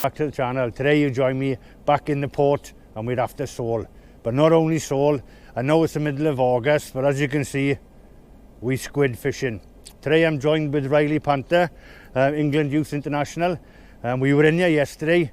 Back to the channel. Today you join me back in the port and we're after sole. But not only sole, I know it's the middle of August, but as you can see, we squid fishing. Today I'm joined with Riley Panther, England Youth International. We were in here yesterday,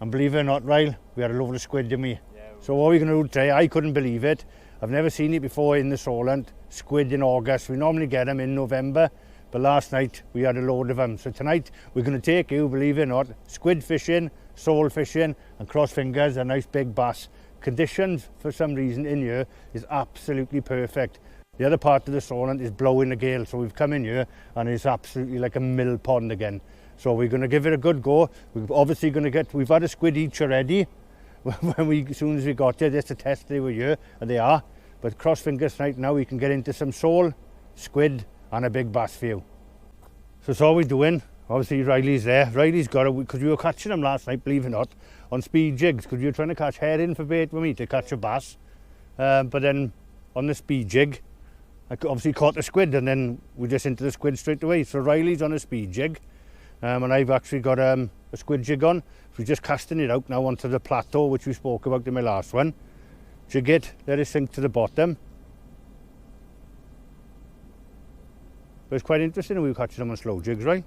and believe it or not, Riley, we had a load of squid, didn't we? Yeah. So what we're going to do today, I couldn't believe it. I've never seen it before in the Solent. Squid in August. We normally get them in November, but last night we had a load of them. So tonight we're going to take you, believe it or not, squid fishing, sole fishing, and cross fingers, a nice big bass. Conditions, for some reason, in here is absolutely perfect. The other part of the Solent is blowing a gale, so we've come in here and it's absolutely like a mill pond again. So we're going to give it a good go. We're obviously going to we've had a squid each already. As soon as we got here, just to test they were here, and they are. But cross fingers tonight, now we can get into some sole, squid, and a big bass for you. So that's all we're doing. Obviously Riley's there. Riley's got it, because we were catching them last night, believe it or not, on speed jigs, because we were trying to catch herring for bait with me to catch a bass. But then on the speed jig, I obviously caught the squid, and then we're just into the squid straight away. So Riley's on a speed jig, and I've actually got a squid jig on. So we're just casting it out now onto the plateau, which we spoke about in my last one. Jig it, let it sink to the bottom. But it's quite interesting when we were catching them on slow jigs, right?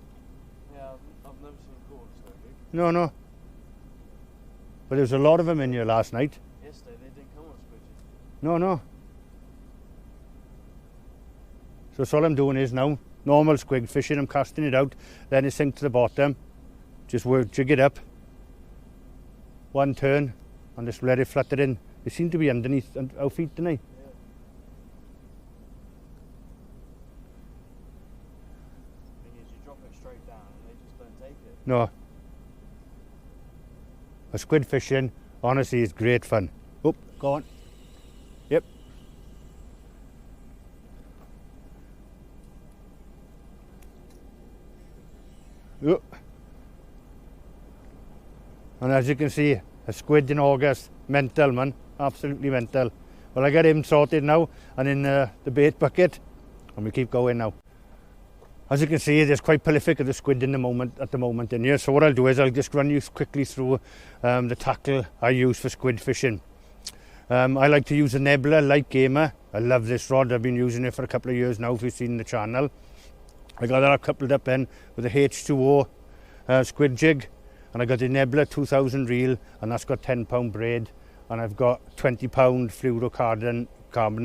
Yeah, I've never seen it called a slow jig. No. But there was a lot of them in here last night. Yesterday they didn't come on a squid jig. No. So all I'm doing is now, normal squid fishing, I'm casting it out, then it sink to the bottom, just jig it up, one turn, and just let it flutter in. They seem to be underneath our feet, don't they? Yeah. The thing is, you drop it straight down and they just don't take it. No. A squid fishing, honestly, is great fun. Oh, go on. Yep. Oh. And as you can see, a squid in August, mental, man, absolutely mental. Well, I got him sorted now and in the bait bucket, and we keep going now. As you can see, there's quite prolific of the squid at the moment in here. So what I'll do is I'll just run you quickly through the tackle I use for squid fishing. I like to use a Nebula light gamer. I love this rod. I've been using it for a couple of years now, if you've seen the channel. I got that coupled up then with a H2O squid jig, and I got the Nebula 2000 reel, and that's got 10-pound braid, and I've got 20-pound fluorocarbon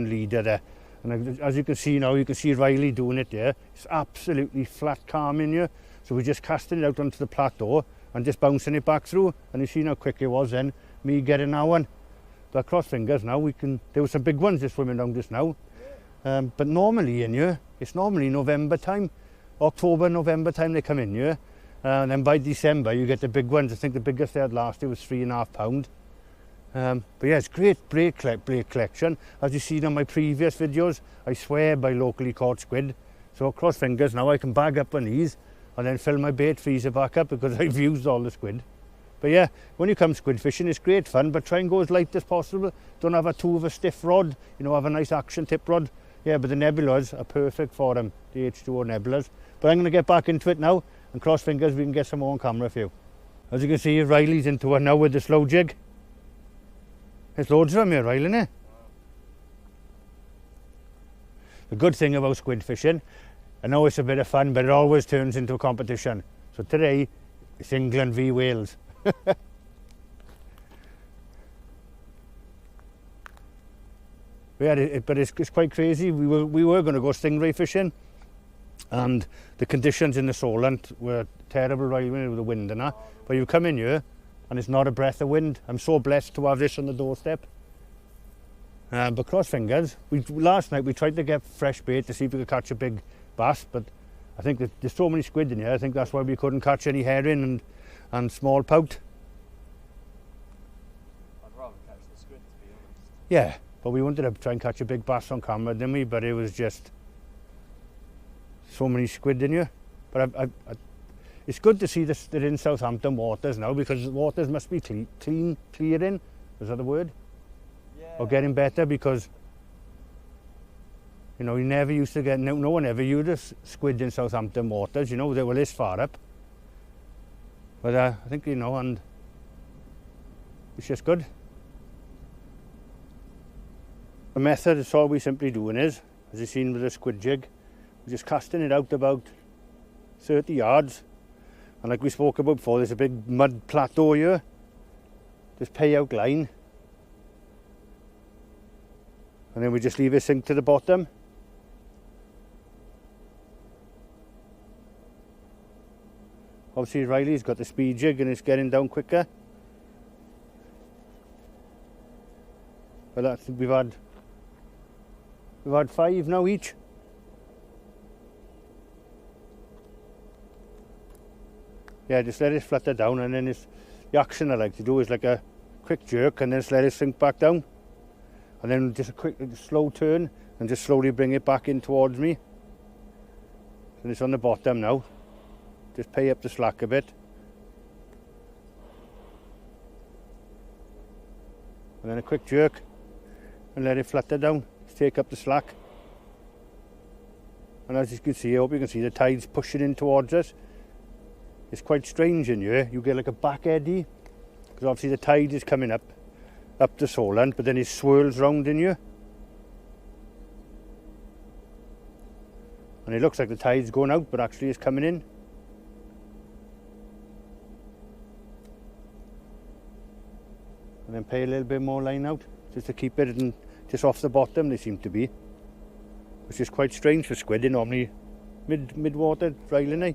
leader there. And as you can see now, you can see Riley doing it there. It's absolutely flat calm in here. So we're just casting it out onto the plateau and just bouncing it back through. And you see how quick it was then, me getting that one. But cross fingers now, there were some big ones just swimming down just now. But normally in here, it's normally November time, October, November time they come in here. And then by December, you get the big ones. I think the biggest they had last year was 3.5 pound. But yeah, it's great braid collection. As you've seen on my previous videos, I swear by locally caught squid. So cross fingers now, I can bag up on these and then fill my bait freezer back up because I've used all the squid. But yeah, when you come squid fishing, it's great fun, but try and go as light as possible. Don't have too of a stiff rod, have a nice action tip rod. Yeah, but the Nebulas are perfect for them, the H2O Nebulas. But I'm going to get back into it now, and cross fingers, we can get some more on camera for you. As you can see, Riley's into it now with the slow jig. There's loads of them here, Riley, isn't it? The good thing about squid fishing, I know it's a bit of fun, but it always turns into a competition. So today, it's England v Wales. Yeah, but it's quite crazy. We were going to go stingray fishing, and the conditions in the Solent were terrible, right, with the wind and that. But you come in here, and it's not a breath of wind. I'm so blessed to have this on the doorstep. But cross fingers, last night we tried to get fresh bait to see if we could catch a big bass, but I think that there's so many squid in here, I think that's why we couldn't catch any herring and small pout. I'd rather catch the squid, to be honest. Yeah, but we wanted to try and catch a big bass on camera, didn't we? But it was just so many squid in here. But it's good to see this, they're in Southampton waters now, because the waters must be clearing, is that the word? Yeah. Or getting better, because you never used to get, no one ever used a squid in Southampton waters, they were this far up. But I think, you know, and it's just good. The method is all we simply doing is, as you've seen with the squid jig, we're just casting it out about 30 yards. And like we spoke about before, there's a big mud plateau here. Just pay out line. And then we just leave it sink to the bottom. Obviously Riley's got the speed jig and it's getting down quicker. But that's, we've had 5 now each. Yeah, just let it flutter down, and then the action I like to do is like a quick jerk and then just let it sink back down. And then just a quick slow turn and just slowly bring it back in towards me. And it's on the bottom now. Just pay up the slack a bit. And then a quick jerk and let it flutter down. Just take up the slack. And as you can see, I hope you can see the tide's pushing in towards us. It's quite strange in here. You get like a back eddy, because obviously the tide is coming up the Solent, but then it swirls round in here. And it looks like the tide's going out, but actually it's coming in. And then pay a little bit more line out, just to keep it and just off the bottom they seem to be. Which is quite strange for squid. They're normally mid-water riling, eh?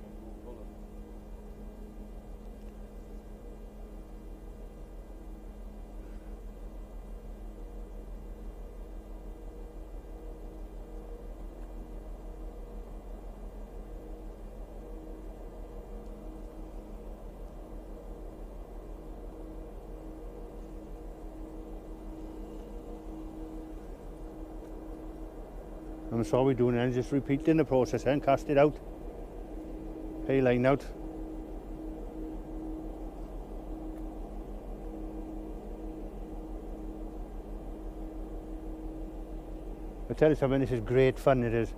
And so all we're doing then is just repeating the process and cast it out. Pay line out. I tell you something, this is great fun, it is.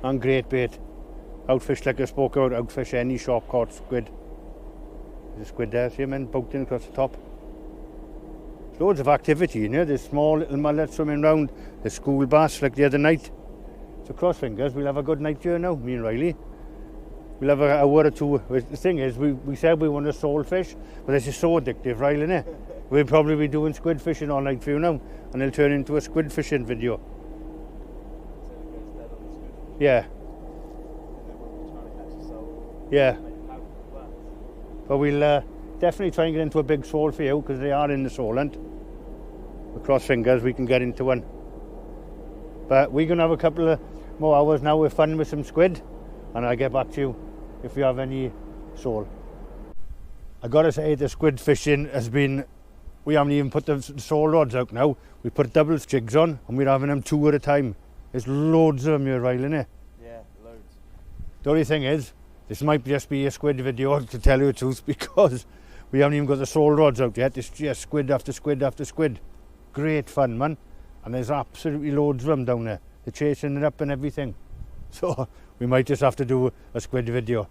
And great bait. Outfish like I spoke about, outfish any sharp caught squid. There's a squid there, see him and boating across the top. Loads of activity in here. There's small little mullets swimming around. There's school bass like the other night. So cross fingers, we'll have a good night here now, me and Riley. We'll have an hour or two. The thing is, we said we want a sole fish, but this is so addictive, Riley, innit? We'll probably be doing squid fishing all night for you now, and it'll turn into a squid fishing video. Yeah. Yeah. But we'll definitely try and get into a big sole for you, because they are in the Solent. With cross fingers, we can get into one. But we're going to have a couple of more hours now with fun with some squid, and I'll get back to you if you have any sole. I got to say, the squid fishing has been, we haven't even put the sole rods out now. We put double jigs on, and we're having them 2 at a time. There's loads of them here, Riley, innit? Yeah, loads. The only thing is, this might just be a squid video, to tell you the truth, because we haven't even got the sole rods out yet. It's just squid after squid after squid. Great fun, man. And there's absolutely loads of them down there. They're chasing it up and everything. So we might just have to do a squid video.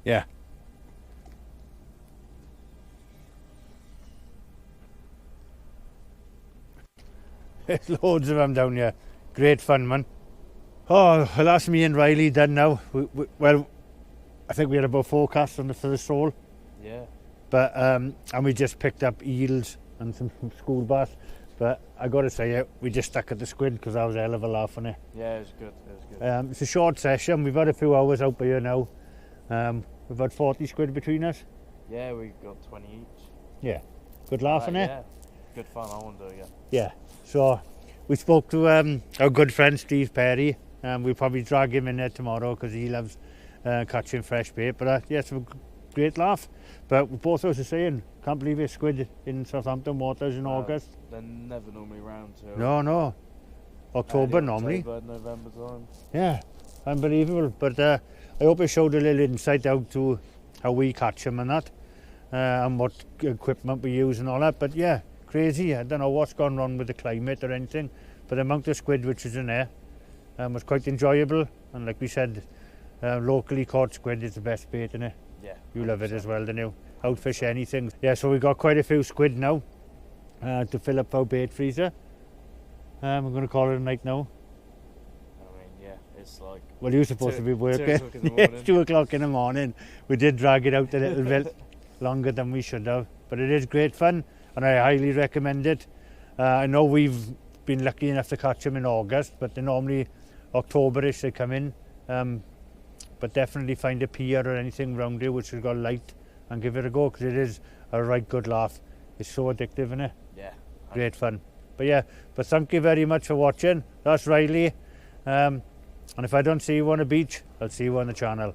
Yeah. There's loads of them down here. Great fun, man. Oh, well, that's me and Riley done now. Well, I think we had about 4 casts on for the sole. Yeah. But and we just picked up eels and some school bass. But I got to say, we just stuck at the squid because that was a hell of a laugh on it. Yeah, it was good. It was good. It's a short session. We've had a few hours out by here now. We've had 40 squid between us. Yeah, we got 20 each. Yeah, good laugh on it. Yeah, good fun. I wonder. Yeah. Yeah. So we spoke to our good friend Steve Perry. We'll probably drag him in there tomorrow because he loves catching fresh bait. But yes, a great laugh. But we both also saying, can't believe it's squid in Southampton waters in August. They're never normally round till No. October normally. October, November time. Yeah, unbelievable. But I hope it showed a little insight out to how we catch them and that, and what equipment we use and all that. But yeah, crazy. I don't know what's gone wrong with the climate or anything, but the amount of squid which is in there was quite enjoyable. And like we said, locally caught squid is the best bait, innit? Yeah. You love it as well, don't you? Outfish anything. Yeah, so we got quite a few squid now to fill up our bait freezer. We're going to call it a night now. I mean, yeah, it's like. Well, you're supposed to be working. 2 o'clock in the Yeah, morning. 2 o'clock in the morning. We did drag it out a little bit longer than we should have, but it is great fun, and I highly recommend it. I know we've been lucky enough to catch them in August, but they're normally Octoberish they come in. But definitely find a pier or anything around here which has got light and give it a go, because it is a right good laugh. It's so addictive, isn't it? Yeah. Great fun. But yeah, but thank you very much for watching. That's Riley. And if I don't see you on the beach, I'll see you on the channel.